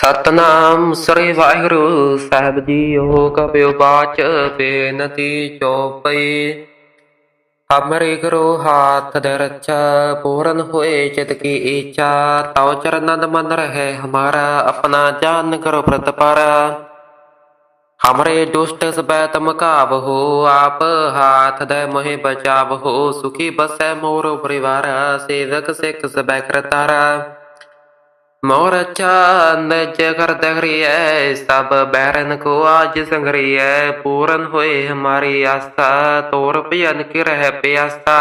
ਸਤਨਾਮ ਸ੍ਰੀ ਵਾਹਿਗੁਰੂ ਸਾਹਿਬ JIO. ਕਬਿਓ ਬਾਚ ਬੇਨਤੀ ਚੋਪਈ। ਹਮਰੇ ਗੁਰੂ ਹਾਥ ਦੇ ਰੱਛਾ, ਪੂਰਨ ਹੋਏ ਚਿਤ ਕੀ ਇੱਛਾ। ਤਉ ਚਰਨਨ ਮਨ ਰਹੇ ਹਮਾਰਾ, ਆਪਣਾ ਜਾਨ ਕਰੋ ਪ੍ਰਤਪਾਰਾ। हमरे दुष्ट सबै तम काबहु, आप हाथ दे मोहि बचावहु। सुखी बसै मोर परिवार, सेवक सिख सबै करतारा। मोर अच्छा निज कर दहरिय, सब बैरन को आज संघरिय। पूरन होए हमारी आस्था, तोर भजन की रह प्यासा।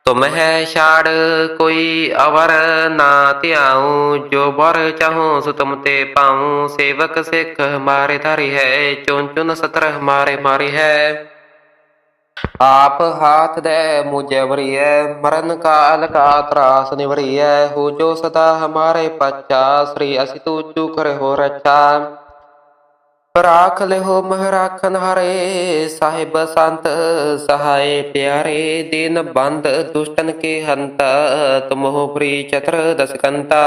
तुम है छाड़ कोई अवर ना त्याऊँ, जो बर चाहूँ सो तुम ते पाऊँ। सेवक सिख हमारे धारी है, चुन चुन सत्र हमारे मारी है। आप हाथ दे मुझे वरिय, मरण काल का त्रास निवरिय। हो जो सदा हमारे पच्चा, श्री असि तू चूक हो रक्षा। राख ले हो मह राखन हारे, साहिब संत सहाय प्यारे। दीन बंद दुष्टन के हंता, तुम हो प्री चत्र दसकंता।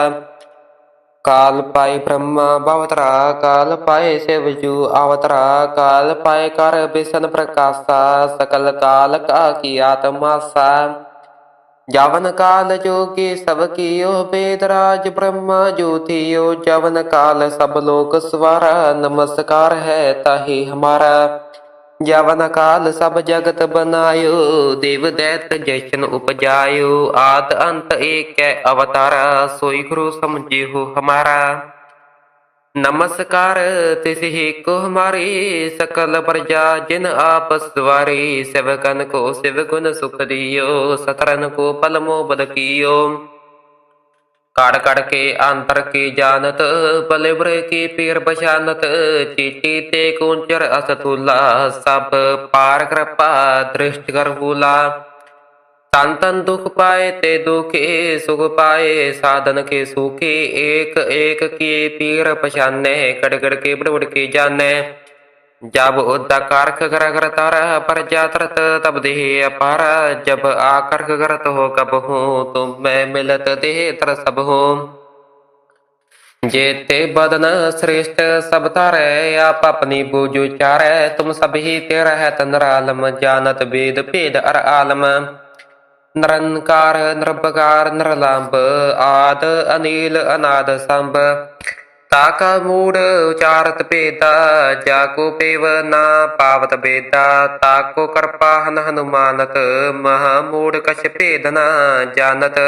काल पाए ब्रह्मा भवतरा, काल पाए शिवजू अवतरा। काल पाए कर बिसन प्रकाशा, सकल काल का की आत्मासा। जवन काल जोगी सब कियो, वेदराज ब्रह्मा ज्योतियो। जवन काल सब लोक स्वारा, नमस्कार है ताहि हमारा। जवन काल सब जगत बनायो, देव दैत जैसन उपजायो। आद अंत एक अवतारा, सोई गुरु समझे हो हमारा। नमस्कार तिसहि को हमारी, सकल प्रजा जिन आप सवारी। सेवकन को शिव गुण सुख दियो, सतरन को पल मोबद कियो। काड़ काड़ के अंतर की जानत, बलिब्र की पीर बशानत। चीटी ते कुंचर असतुला, सब पार कृपा दृष्टि कर भूला। संतन दुख पाए ते दुखे, सुख पाए साधन के सूखे। एक एक के पीर पछाने, कड़ कड़ के बड़ के जाने। जब उद्धाकार कर कर तारा, पर जातरत तब देह अपारा। जब आकर करत हो कब हो, तुम मैं मिलत देह तर सब हो। जेते बदन श्रेष्ठ सब तारे, आप अपनी बूझ चारे। तुम सभी तेरा है तंद्रालम, जानत वेद भेद अर आलम। निरंकार निरपकार निरलंब, आद अनिल अनाद संभ। ताका मूड उचारत भेदा, जाको पेव ना पावत बेदा। ताको कृपा हन हनुमानत, महामूड कछ भेद न जानत।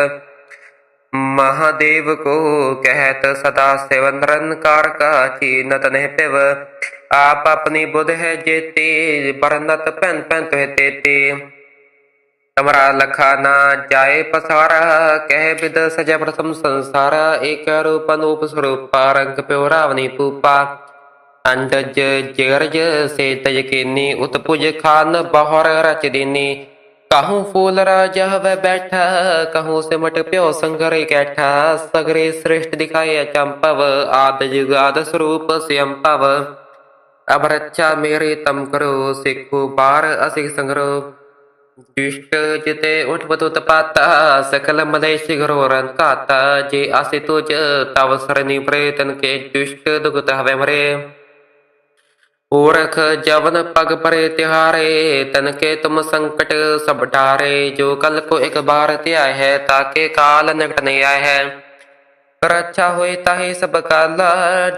महादेव को कहत सदा शिव, निरंकार का चीनत नह पिव। आप अपनी बुध है जेते, बरनत पैन पैन तुह तेते। तमरा लखा ना जाए पसारा, कह विद सजय प्रथम संसारा। एक रूप अनूप स्वरूपा, रंग प्यो रावनी पूपा। अंडज जरज से तज कीनी, उत्पुज खान बहर रच दीनी। कहूँ फूल राजा वह बैठा, कहूँ सिमट प्यो संगर कैठा। सगरे श्रेष्ठ दिखाए चंपव, आद जुगाद स्वरूप स्वयंपव। अब रक्षा मेरे तम करो, सिखो बार असिख संग्रो। दुष्ट जिते उठ बतुत पाता, सकल मलेश घरोरन काता। जे आसे तुझ तव सरनी प्रेतन के, दुष्ट दुगत हवे मरे। ओरख जवन पग परे तिहारे, तन के तुम संकट सब टारे। जो कल को एक बार त्याय है, ताके काल निकट नहीं आए है। रक्षा होए ताहि सब काला,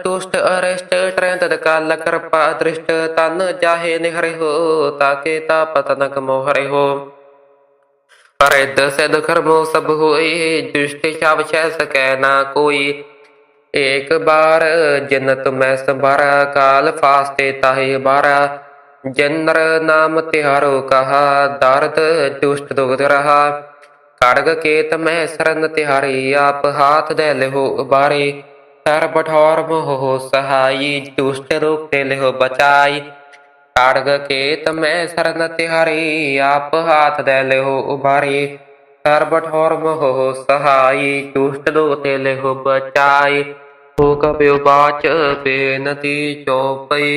दुष्ट अरिष्ट ट्रें तद काल। कृपा दृष्ट तन जाहे निहरे हो, ताके ताप तनक मोहरे हो। रिद सिद्ध कर्मो सब होए, दुष्ट छाव छह सकै ना कोई। एक बार जिन तुम्हें संभारा, काल फास्ते ताहि बारा। जिन नाम तिहारो कहा, दारद दुष्ट दुगध रहा। खड़ग केत में शरण तिहारी, आप हाथ दे लेहो उबारी। कर बठौर मोह सहाई, दुष्ट रूप ते लेहो बचाई। खड़ग केत में शरण तिहारी, आप हाथ दे लेहो उबारी। कर बठौर मोह सहाई, दुष्ट रूप ते लेहो बचाई। हो कबि बाच बेनती चौपई।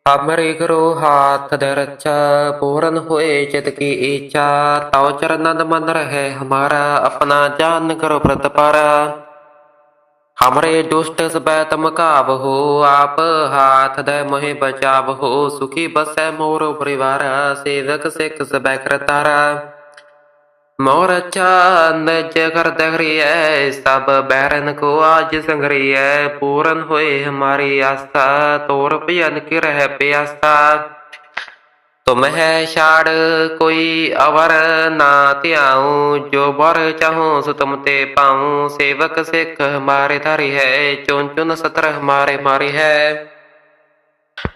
हमरे गुरु हाथ दे रक्षा, पूरन होए चित की इच्छा। तव चरणन मन रहे हमारा, अपना जान करो प्रतपारा। हमरे दुष्ट सबै तम काबहु, आप हाथ दे मोहि बचावहु। सुखी बसै मोर परिवार, सेवक सिख सबै करतारा। मोर अच्छा निज कर दहरिय, सब बैरन को आज संग्रिय। पूरन होए हमारी आस्था, तोर भजन की रह प्यासा। तुम है छाड़ कोई अवर ना त्याऊं, जो बर चाहूं सो तुम ते पाऊं। सेवक सिख हमारे धारी है, चुन चुन सतर हमारे मारी है।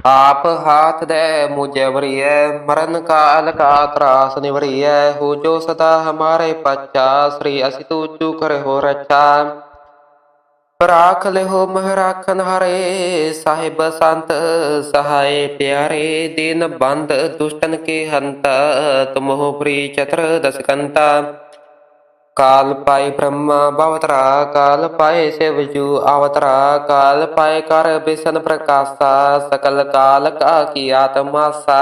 आप हाथ दे मुझे वरिय, मरण काल का त्रास निवरिय। हो जो सदा हमारे पच्चा, श्री असि तू चू कर हो रक्षा। राख ले हो मह राखन हारे, साहिब संत सहाय प्यारे। दीन बंद दुष्टन के हंता, तुम हो प्री चत्र दशकंता। काल पाए ब्रह्मा भवतरा, काल पाए शिवजू अवतरा। काल पाए कर बिसन प्रकाशा, सकल काल का की आत्मासा।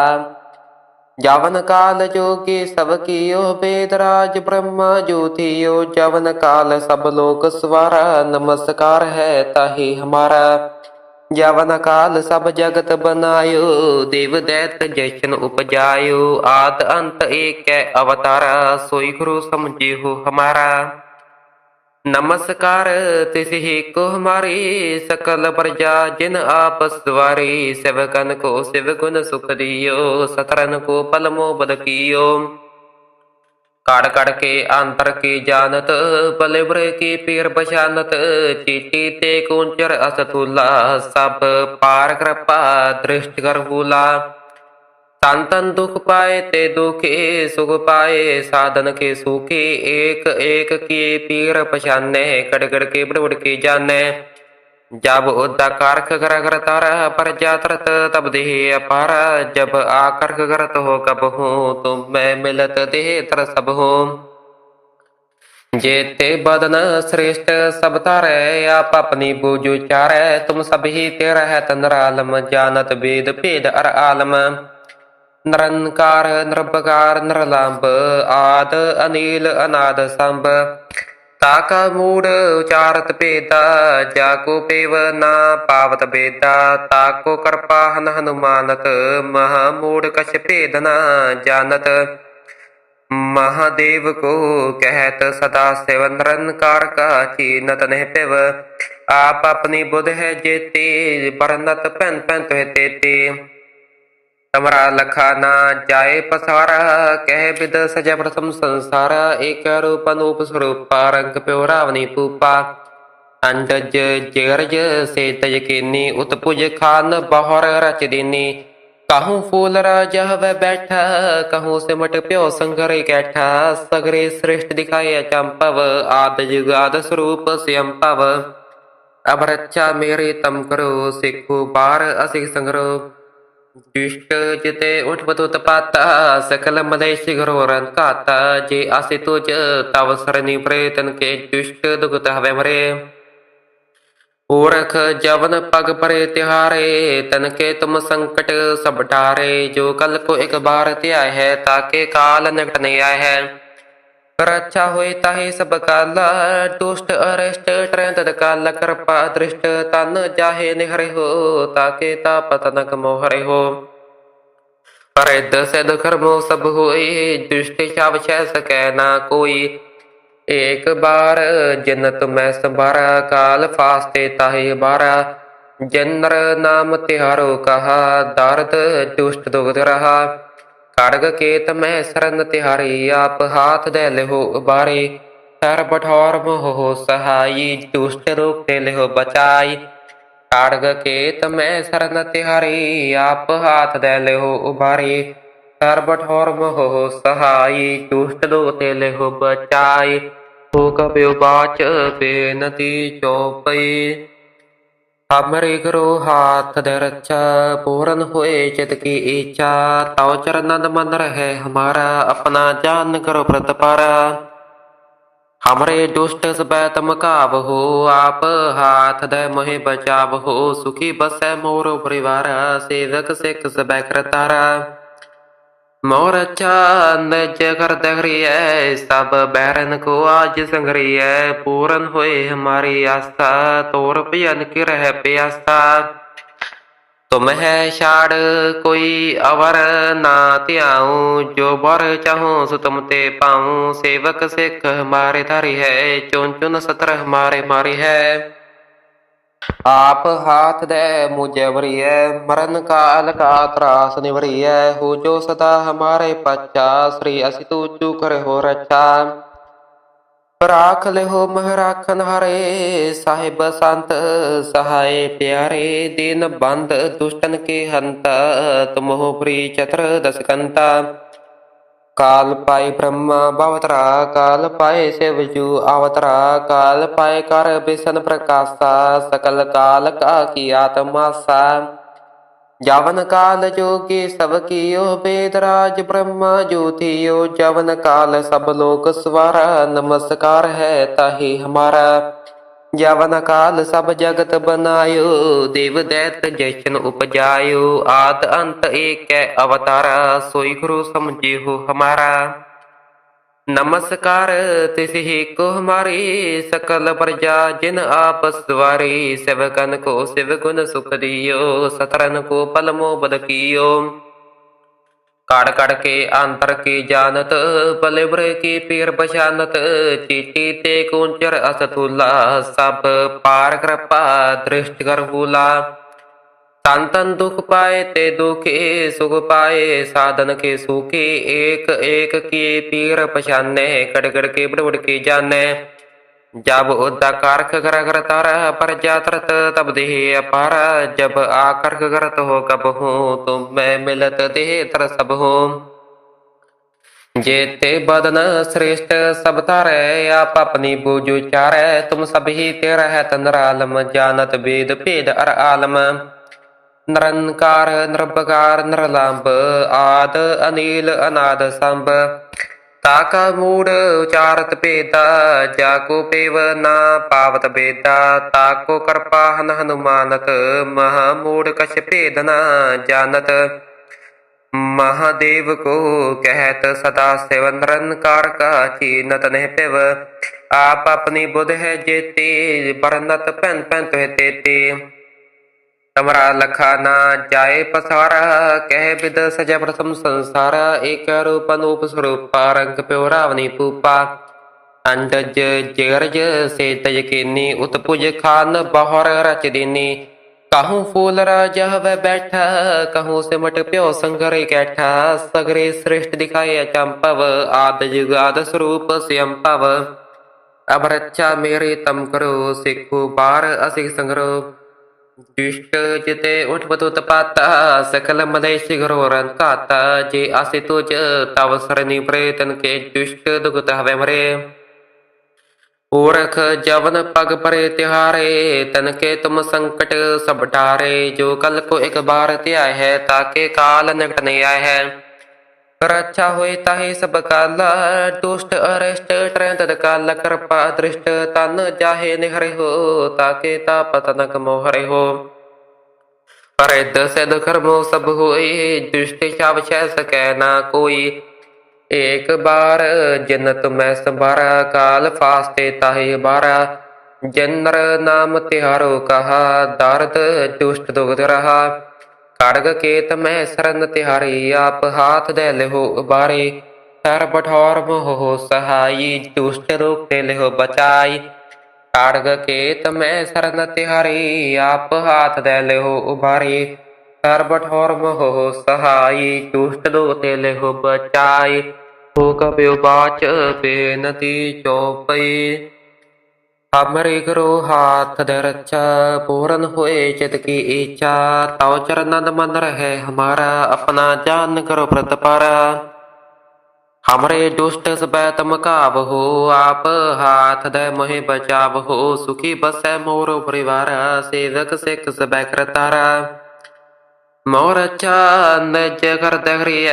जवन काल जोगी सब कियो, वेदराज ब्रह्मा ज्योतियो। जवन काल सब लोक स्वारा, नमस्कार है ताहि हमारा। जवन काल सब जगत बनायो, देव दैत जैसन उपजायो। आद अंत एक अवतारा, सोई गुरु समझे हो हमारा। नमस्कार तिसहि को हमारी, सकल प्रजा जिन आपस द्वारी। सेवकन को शिव गुण सुख दियो, सतरन को पल मो बद कियो। काड़ काड़ के अंतर की जानत, बलिब्र की पीर बचानत। चीटी ते कुंचर असतुला, सब पार कृपा दृष्ट कर भूला। संतन दुख पाए ते दुखे, सुख पाए साधन के सूखे। एक एक के पीर पछाने, कड़गड़ के बड़बड़ के जाने। जब उद्दा कारख कर कर तारा, पर जातरत तब देह अपारा। जब आकर्ख करत हो कब हो, तुम मैं मिलत देह तर सब हो। जेते बदन श्रेष्ठ सब तारे, आप अपनी बूझ चारे। तुम सभी तेरा है तंद्रालम, जानत वेद भेद अर आलम। निरंकार निरपकार निरलंब, आद अनिल अनाद संभ। ताका मूड उचारत भेदा, जाको पेव ना पावत बेदा। ताको कृपा हन हनुमानत, महामूड कछ भेद न जानत। महादेव को कहत सदा शिव, निरंकार का चीनत नह पिव। आप अपनी बुध है जेते, बरनत पैन पैन तुह तेते। तमरा लखा ना जाए पसारा, कह विद सजय प्रथम संसारा। एक रूप अनूप स्वरूप, रंग प्यो रावनी पूपा। अंडज जेरज से तज कीनी, उत्पुज खान बहर रच दीनी। कहूँ फूल राजा वह बैठा, कहूँ सिमट प्यो संघरे कैठा। सगरे श्रेष्ठ दिखाए चंपव, आद जुगाद स्वरूप स्वयंपव। अब रक्षा मेरे तम करो, सिखो बार असिख संग्रो। दुष्ट जिते उठ बतुत पाता, सकल मदेश घरोरन काता। जे आसे तुझ तव सरनी प्रेतन के, दुष्ट दुगत हवे मरे। ओरख जवन पग परे तिहारे, तन के तुम संकट सब टारे। जो कल को एक बार त्याय है, ताके काल निकट नहीं आए है। रक्षा होए ताहि सब काला, दुष्ट अरिष्ट ट्रें तद काल। कृपा दृष्ट तन जाहे निहरे हो, ताके ताप तनक मोहरे हो। परिद सिद्ध कर्मो सब होए, दुष्ट छाव छह सकै ना कोई। एक बार जिन तुम्हें संभारा, काल फास्ते ताहि बारा। जिन नर नाम तिहारो कहा, दारद दुष्ट दुगध रहा। खड़ग केत में शरण तिहारी, आप हाथ दे लेहो उबारी। सर बठौर मोह सहाई, दुष्ट रूप दे लेहो बचाई। खड़ग केत में शरण तिहारी, आप हाथ दे लेहो उबारी। सर बठौर मोह सहाई, दुष्ट रूप दे लेहो बचाई। हो कपियो बाच बेनती चौपई, हमरे गुरु हाथ दे रक्षा। पूरन होए चित की इच्छा, तव चरणन मन रहे हमारा। अपना जान करो व्रत पारा, हमरे दुष्ट सबै तम काबहु। आप हाथ दे मोहि बचावहु। सुखी बसै मोर परिवार, सेवक सिख सबै करतारा। मोर अच्छा निज कर दहरिय सब बैरन को आज संग्रिय पूरन होए हमारी आस्था तोर पियन की रह प्यासा तुम है शाड़ कोई अवर ना त्याऊं जो बर चाहूं सो तुम ते पाऊं सेवक सिख हमारे धारी है चुन चुन सतर हमारे मारी है आप हाथ दे मुझे वरिय मरण काल का त्रास निवरिय हो जो सदा हमारे पच्चा श्री असि तू चूक हो रक्षा राख ले हो मह राखन हारे साहिब संत सहाय प्यारे दीन बंद दुष्टन के हंता तुम हो प्री चतर दसकंता काल पाए ब्रह्मा भवतरा काल पाए शिवजू अवतरा काल पाए कर बिसन प्रकाशा सकल काल का की आत्मासा जवन काल जोगी सब कियो वेदराज ब्रह्मा ज्योतियो जवन काल सब लोक स्वारा नमस्कार है ताहि हमारा जवन काल सब जगत बनायो देव दैत जैसन उपजायो आद अंत एक अवतारा सोई गुरु समझे हो हमारा नमस्कार तिसहि को हमारी सकल प्रजा जिन आप सवारी सेवकन को शिव गुण सुख दियो सतरन को पल मोबद कियो काड़ काड़ के आंतर की जानत पले भरे की पीर बशानत चीटी ते कुंचर असतुला सब पार कृपा दृष्टि कर भूला संतन दुख पाए ते दुखे सुख पाए साधन के सूखे एक एक के पीर पशाने कड़कड़ के बड़बड़ के जाने जब उद्दा कारख कर कर तारा पर जातरत तब देह अपार जब आकर्ख करत हो कब हो तुम मैं मिलत देह तर सब हो जेते बदन श्रेष्ठ सब तारे आप अपनी बूझ चारे तुम सभी तेरा है तंद्रालम जानत वेद भेद अर आलम निरंकार निरपकार निरलंब आद अनिल अनाद संभ ताका मूड उचारत भेदा जाको पेव ना पावत बेदा ताको कृपाहन हनुमानत महामूड कछ भेद न जानत महादेव को कहत सदा शिव निरंकार का चीनत नह पिव आप अपनी बुध है जेते बरनत पैन पैन तुह तेते तमरा लखा ना जाए पसारा कह विद सजा प्रथम संसारा एक रूप अनूप स्वरूप रंग प्यो रावनी पूपा अंडज जेरज से तज कीनी उत्पुज खान बहर रच दीनी कहूँ फूल राजा वह बैठा कहूँ सिमट प्यो संगरे कैठा सगरे श्रेष्ठ दिखाए चंपव आद जुगाद स्वरूप स्वयंपव अब रक्षा मेरे तम करो सिखो बार असिख संग्रो दुष्ट जिते उठ बतुत पाता सकल मलेश घरो रंकाता जे आसे तुझ तव सरनी प्रेतन के दुष्ट दुगत हवे मरे ओरख जवन पग परे तिहारे तन के तुम संकट सब टारे जो कल को एक बार त्याय है ताके काल निकट नहीं आए है रक्षा होए ताहे सब काला दुष्ट अरिष्ट ट्रें तद काल कृपा दृष्ट तन जाहे निहरे हो ताके तापतनक मोहरे हो परिद सिद्ध कर्मो सब होए दृष्टि छाव छह सकै ना कोई एक बार जन्नत में संभारा काल फास्ते ताहे बारा जन्नर नाम तिहारो कहा दारद दुष्ट दुगध रहा खड़ग केत में शरण तिहारी आप हाथ दे लेहो उबारे सर बठौर मोह सहाई दुष्ट रूप दे लेहो बचाई खड़ग केत में शरण तिहारी आप हाथ दे लेहो उबारे सर बठौर मोह सहाई दुष्ट रूप दे लेहो बचाई हो कपियो बाच बेनती चौपई हमरे गुरु हाथ दे रक्षा पूरन हुए चित की इच्छा तव चरणन मन रहे हमारा अपना जान करो प्रतपारा हमरे दुष्ट सब तम काब हो आप हाथ दे मोहे बचाव हो सुखी बसै मोरो परिवार सेवक सिख सब करतारा मोर अच्छा निज कर दहरिय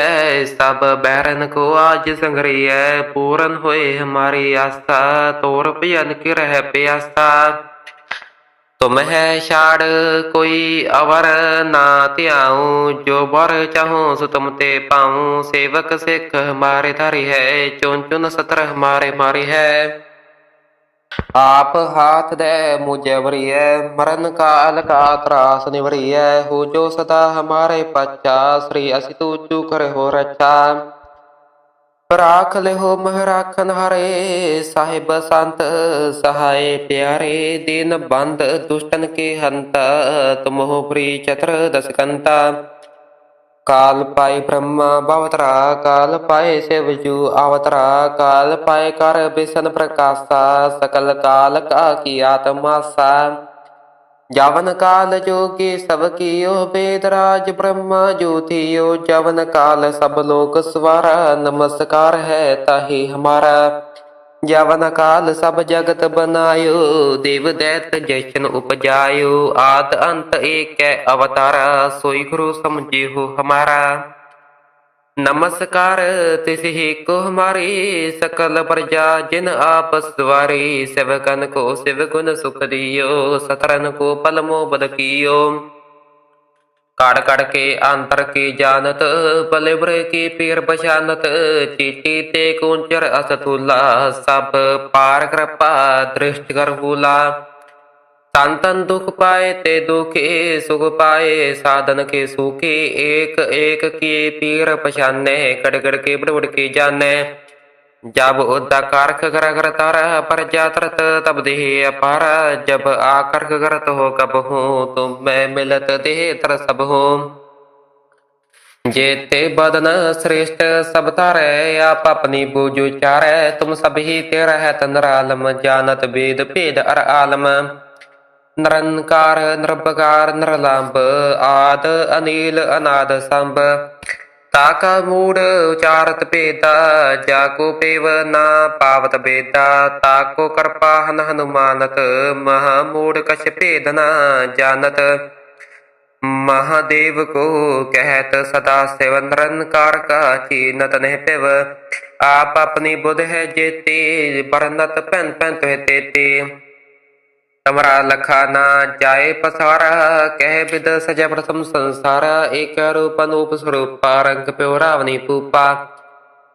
सब बैरन को आज संग्रिय पूरन होए हमारी आस्था तोर पियन की रह प्यासा तुम है छाड़ कोई अवर ना त्याऊं, जो बर चाहूं सो तुम ते पाऊं। सेवक सिख हमारे धारी है, चुन चुन सतर हमारे मारी है। आप हाथ दे मुझे वरिय, मरण काल का त्रास निवरिय। हो जो सदा हमारे पच्चा, श्री असि तू करे हो रक्षा। राख ले हो मह राखन हारे, साहिब संत सहाय प्यारे। दीन बंद दुष्टन के हंता, तुम हो प्री चतर दस कंता। काल पाए ब्रह्मा बावतरा, काल पाए शिवजू आवतरा। काल पाए कर बिसन प्रकाशा, सकल काल का की आत्मासा। जावन काल जोगी सब कियो, वेदराज ब्रह्मा ज्योतियो। जवन काल सब लोग स्वारा, नमस्कार है ताहि हमारा। जवन काल सब जगत बनायो, देव दैत जैसन उपजायो। आद अंत एक अवतारा, सोई गुरु समझे हो हमारा। नमस्कार तिसहि को हमारी, सकल प्रजा जिन आप सवारी। सेवकन को शिव गुण सुख दियो, सतरन को पल मोह बद कियो। काड़ काड़ के अंतर के जानत, बलिब्र के पीर पछानत। चीटी ते कुंचर असतुला, सब पार कृपा दृष्टि कर भूला। संतन दुख पाए ते दुखे, सुख पाए साधन के सूखे। एक एक के पीर पछाने, कड़ कड़ के बड़ के जाने। जब उदा कारख कर कर तारा, पर जातरत तब देह अपारा। जब आकर्ख करत हो कब हो, तुम मैं मिलत देह तर सब हो। जेते बदन श्रेष्ठ सब तारे, आप अपनी बूझ चारे। तुम सब ही तेरा है तंद्रालम, जानत वेद भेद अर आलम। निरंकार निरपकार निरलंब, आद अनिल अनाद संभ। ताका मूड उचारत भेदा, जाको पेव ना पावत बेदा। ताको कृपा हन हनुमानत, महामूड कछ भेद न जानत। महादेव को कहत सदा शिव, निरंकार का चीनत नहीं पिव। आप अपनी बुध है जेते, बरनत पैन पैन तुहे तेते। तमरा लखा ना जाए पसारा, कह विद सजा प्रथम संसारा। एक रूप अनूप स्वरूप, रंग प्यो रावनी पूपा।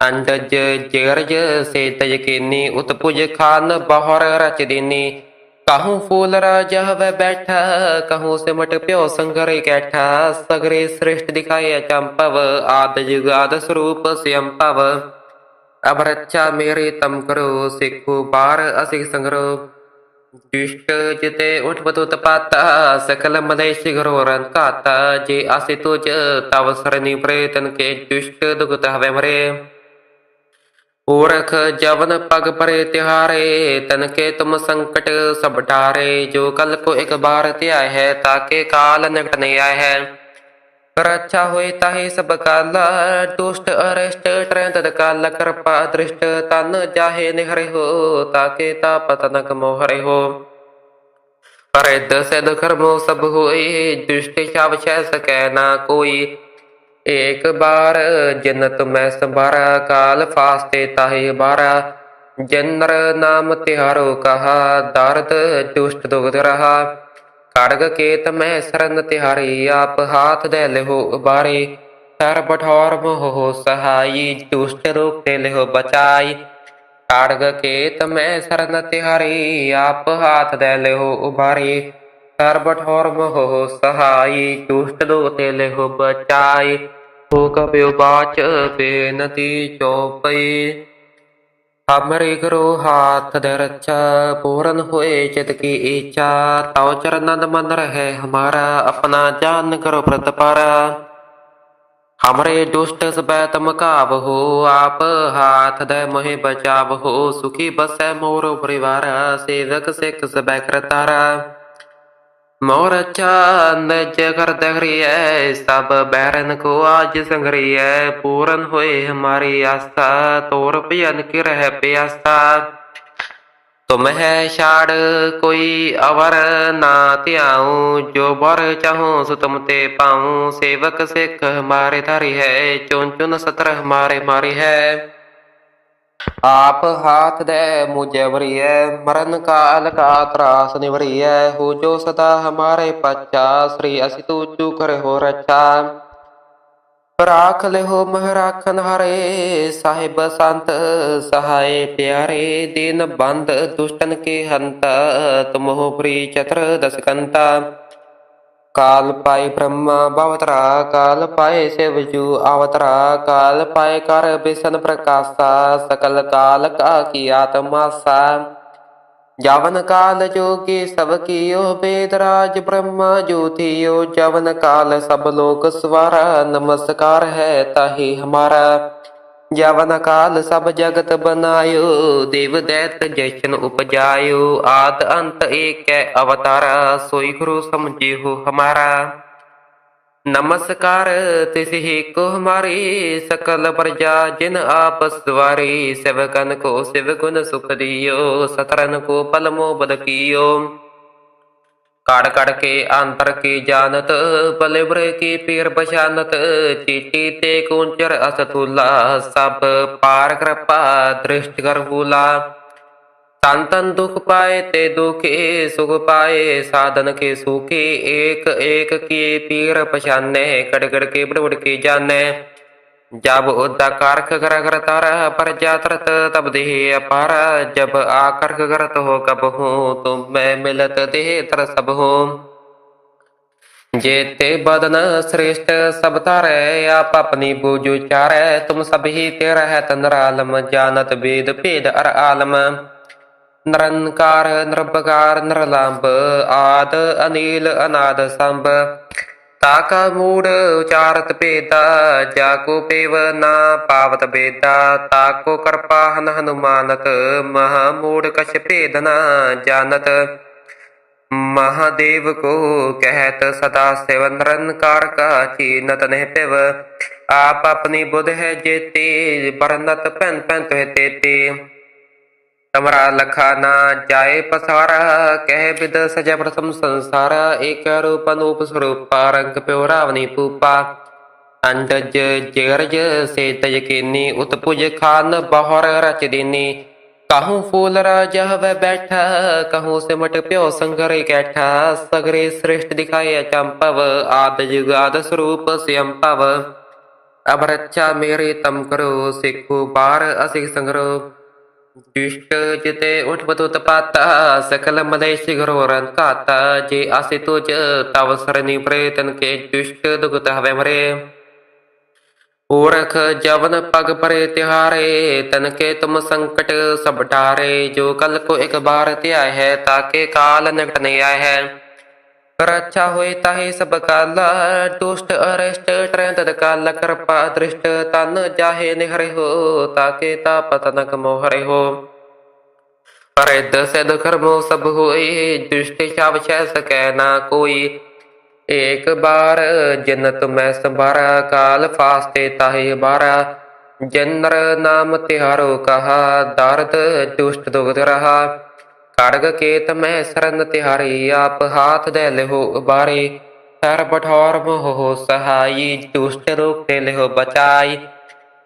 अंडज जरज से तज कीनी, उत्पुज खान बहर रच दीनी। कहूँ फूल राजा वह बैठा, कहूँ सिमट प्यो संगर कैठा। सगरे श्रेष्ठ दिखाए चंपव, आद जुगाद स्वरूप स्वयंपव। अब रक्षा मेरे तम करो, सिखो बार असिख संग्रो। दुष्ट जिते उठपत उत्पाता, सकल मलेश घरोरन काता। जे आसे तुझ तव सरनी प्रेतन के, दुष्ट दुखत हवे मरे। ओरख जवन पग परे तिहारे, तन के तुम संकट सब टारे। जो कल को एक बार त्याय है, ताके काल निकट नहीं आए है। रक्षा होई ताहि सब काला, दुष्ट अरिष्ट ट्रें तद काल। कृपा दृष्ट तन जाहे निहरे हो, ताके ताप तनक मोहरे हो। परिद सिद्ध कर्मो सब होई, दृष्टि छाव छह सकै ना कोई। एक बार जिन तुम्हें संभारा, काल फास्ते ताहि बारा। जिनर नाम तिहारो कहा, दारद दुष्ट दुग्ध रहा। खड़ग केत में शरण तिहारी, आप हाथ दे लेहो उबारी। कर बठौर मोह सहाई, दुष्ट रूप ते लेहो बचाई। खड़ग केत में शरण तिहारी, आप हाथ दे लेहो उबारी। कर बठौर मोह सहाई, दुष्ट रूप ते लेहो बचाई। हो कपियो बाच बेनती चौपई, हमरे गुरु हाथ दे रक्षा। पूरन हुए चित की इच्छा, तव चरणन मन रहे हमारा। अपना जान करो व्रत पारा, हमरे दुष्ट सब तम काव हो। आप हाथ दे मोहि बचाव हो, सुखी बसै मोर परिवार। सेवक सिख सब करतारा, मोर अच्छा निज कर दहरिय। सब बैरन को आज संग्रिय, पूरन होए हमारी आस्था। तोर भजन की रह प्यासा, तुम है छाड़ कोई अवर ना त्याऊं। जो बर चाहूं सो तुम ते पाऊं। सेवक सिख हमारे धारी है, चुन चुन सतर हमारे मारी है। आप हाथ दे मुझे वरिय मरण काल का त्रास निवरिय हो जो सदा हमारे पच्चा श्री असि तू कर हो रक्षा राख ले हो मह राखन हारे साहिब संत सहाय प्यारे दीन बंद दुष्टन के हंत तुम हो प्री चत्र दसकंता काल पाए ब्रह्मा भवतरा काल पाए शिवजू अवतरा काल पाए कर बिसन प्रकाशा सकल काल का की आत्मासा जवन काल जोगी सब कियो वेदराज ब्रह्मा ज्योतियो जवन काल सब लोक स्वारा नमस्कार है ताहि हमारा जवन काल सब जगत बनायो देव दैत जैसन उपजायो आद अंत एक अवतारा सोई गुरु समझे हो हमारा नमस्कार तिसि को हमारी सकल प्रजा जिन आपस द्वारी सेवकन को शिव गुण सुख दियो सतरन को पलमो बद कियो काड़ काड़ के अंतर की जानत बलिब्र की पीर बशानत चीटी ते कुंचर असतुला सब पार कृपा दृष्टि कर हुला संतन दुख पाए ते दुखे सुख पाए साधन के सुखे एक एक के पीर पछाने कड़गड़ के बड़बड़ के जाने जब उद्दाकार कर कर तारा पर जातरत तब देह अपार जब आकर करत हो कब हो तुम मैं मिलत देह तर सब हो जेते बदन श्रेष्ठ सब तारे आप अपनी बूझ चारे तुम सभी तेरा है तंद्रालम जानत वेद भेद अर आलम निरंकार निरपकार निरलांब आद अनिल अनाद संभ ताका मूड उचारत बेदा जाको पेव ना पावत बेदा ताको कृपा हन हनुमानत महामूड कछ भेद न जानत महादेव को कहत सदा शिव निरंकार का चीनत नह पिव आप अपनी बुध है जेते बरनत पैन पैन तुह तेते तमरा लखा ना जाए पसारा कह विद सजा प्रथम संसारा एक रूप अनूप स्वरूप रंग प्यो रावनी पूपा अंडज जरज से तज कीनी उत्पुज खान बहर रच दीनी कहूँ फूल राजा वह बैठा कहूँ सिमट प्यो संगर कैठा सगरे श्रेष्ठ दिखाए चंपव आद जुगाद स्वरूप स्वयंपव अब रक्षा मेरे तम करो सिखु बार असिख संग्रो दुष्ट जिते उठ बतुत पाता सकल मदेश घरोरन काता जे आसे तुझ तव सरनी प्रेतन के दुष्ट दुगत हवे मरे ओरख जवन पग परे तिहारे तन के तुम संकट सब टारे जो कल को एक बार त्याय है ताके काल निकट नहीं आए है रक्षा होए ताहे सब काला दुष्ट अरिष्ट ट्रेंत काल कृपा दृष्ट तन जाहे निहरे हो ताके ताप तनक मोहरे हो रिद सिद्ध कर्मो सब होए दृष्टि छाव छह सकै ना कोई एक बार जन्नत में संभारा काल फास्ते ताहे बारा जन्नर नाम तिहारो कहा दारद दुष्ट दुग्ध रहा खड़ग केत में शरण तिहारी आप हाथ दे लेहो उबारे हर बठौर मोह सहाई दुष्ट रूप दे लेहो बचाई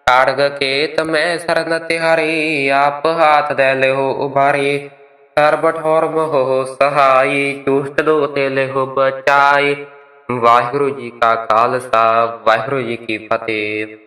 खड़ग केत में शरण तिहारी आप हाथ दे लेहो उबारे हर बठौर मोह सहाई दुष्ट रूप दे लेहो बचाई वाहिगुरु जी का खालसा वाहिगुरु जी की फतेह।